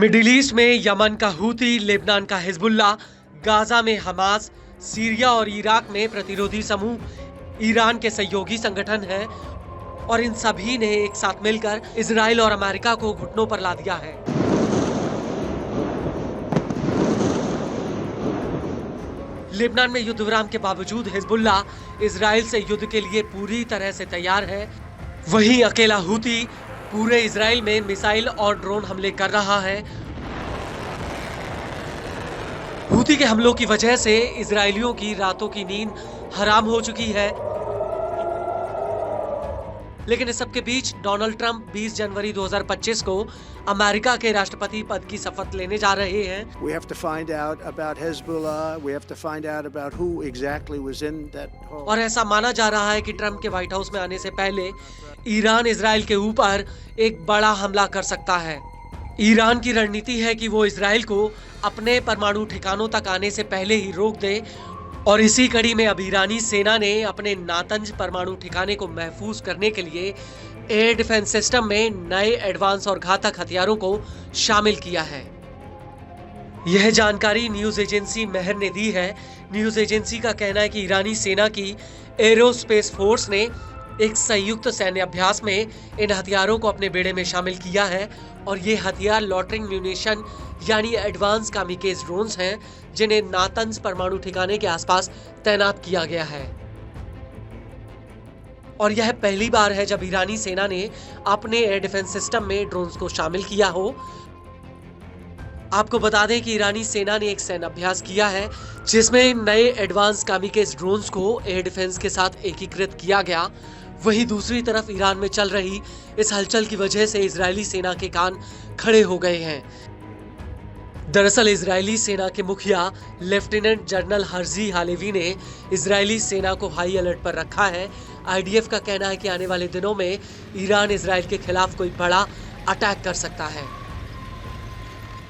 Middle east में Yemen का Houthi, Lebanon का हिजबुल्लाह, गाजा में हमास, सीरिया और इराक में प्रतिरोधी समूह ईरान के सहयोगी संगठन हैं और इन सभी ने एक साथ मिलकर इजराइल और अमेरिका को घुटनों पर ला दिया है। लेबनान में युद्ध विराम के बावजूद हिजबुल्लाह इजराइल से युद्ध के लिए पूरी तरह से तैयार है। वहीं अकेला हूती पूरे इजराइल में मिसाइल और ड्रोन हमले कर रहा है। हूती के हमलों की वजह से इजरायलियों की रातों की नींद हराम हो चुकी है। लेकिन इस सब के बीच डोनाल्ड ट्रंप 20 जनवरी 2025 को अमेरिका के राष्ट्रपति पद की शपथ लेने जा रहे हैं। We have to find out about Hezbollah. We have to find out about who exactly was in that hall. और ऐसा माना जा रहा है कि ट्रंप के व्हाइट हाउस में आने से पहले ईरान इजराइल के ऊपर एक बड़ा हमला कर सकता है। ईरान की रणनीति है कि वो इजराइल को अपने परमाणु ठिकानों तक आने से पहले ही रोक दे और इसी कड़ी में अब ईरानी सेना ने अपने नातंज परमाणु ठिकाने को महफूज करने के लिए एयर डिफेंस सिस्टम में नए एडवांस और घातक हथियारों को शामिल किया है। यह जानकारी न्यूज एजेंसी मेहर ने दी है। न्यूज एजेंसी का कहना है कि ईरानी सेना की एरोस्पेस फोर्स ने एक संयुक्त सैन्य अभ्यास में इन हथियारों को अपने बेड़े में शामिल किया है और ये हथियार लॉटरिंग म्यूनिशन यानी एडवांस कामिकेज ड्रोन्स हैं, जिन्हें नातंज परमाणु ठिकाने के आसपास तैनात किया गया है। और यह पहली बार है जब ईरानी सेना ने अपने एयर डिफेंस सिस्टम में ड्रोन्स को शामिल किया हो। आपको बता दें कि ईरानी सेना ने एक सैन्य अभ्यास किया है जिसमें नए एडवांस कामिकेज ड्रोन्स को एयर डिफेंस के साथ एकीकृत किया गया। वहीं दूसरी तरफ ईरान में चल रही इस हलचल की वजह से इजरायली सेना के कान खड़े हो गए हैं। दरअसल इजरायली सेना के मुखिया लेफ्टिनेंट जनरल हर्जी हालेवी ने इजरायली सेना को हाई अलर्ट पर रखा है। आईडीएफ का कहना है कि आने वाले दिनों में ईरान इजराइल के खिलाफ कोई बड़ा अटैक कर सकता है।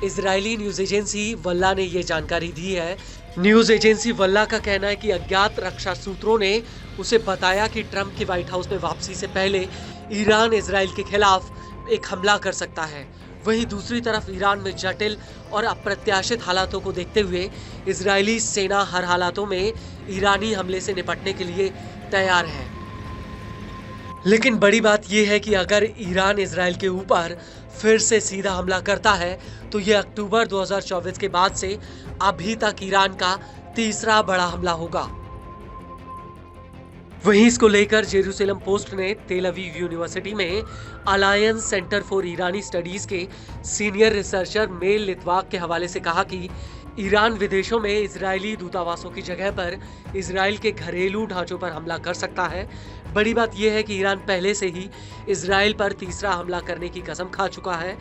इजरायली न्यूज एजेंसी वल्ला ने ये जानकारी दी है। न्यूज एजेंसी वल्ला का कहना है कि अज्ञात रक्षा सूत्रों ने उसे बताया कि ट्रंप के व्हाइट हाउस में वापसी से पहले ईरान इजराइल के खिलाफ एक हमला कर सकता है। वहीं दूसरी तरफ ईरान में जटिल और अप्रत्याशित हालातों को देखते हुए इजरायली सेना हर हालातों में ईरानी हमले से निपटने के लिए तैयार है। लेकिन बड़ी बात यह है कि अगर ईरान इजराइल के ऊपर फिर से सीधा हमला करता है तो यह अक्टूबर 2024 के बाद से अभी तक ईरान का तीसरा बड़ा हमला होगा। वहीं इसको लेकर जेरूसलम पोस्ट ने तेल अवीव यूनिवर्सिटी में alliance centre for Irani studies के सीनियर रिसर्चर मेल लित्वाक के हवाले से कहा कि ईरान विदेशों में इजरायली दूतावासों की जगह पर इजराइल के घरेलू ढांचों पर हमला कर सकता है। बड़ी बात यह है कि ईरान पहले से ही इजराइल पर तीसरा हमला करने की कसम खा चुका है।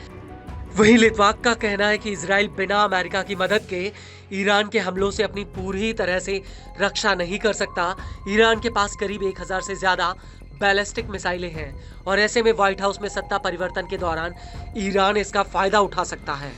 वहीं लित्वाक का कहना है कि इजराइल बिना अमेरिका की मदद के ईरान के हमलों से अपनी पूरी तरह से रक्षा नहीं कर सकता। ईरान के पास करीब 1000 से ज्यादा बैलिस्टिक मिसाइलें हैं और ऐसे में व्हाइट हाउस में सत्ता परिवर्तन के दौरान ईरान इसका फायदा उठा सकता है।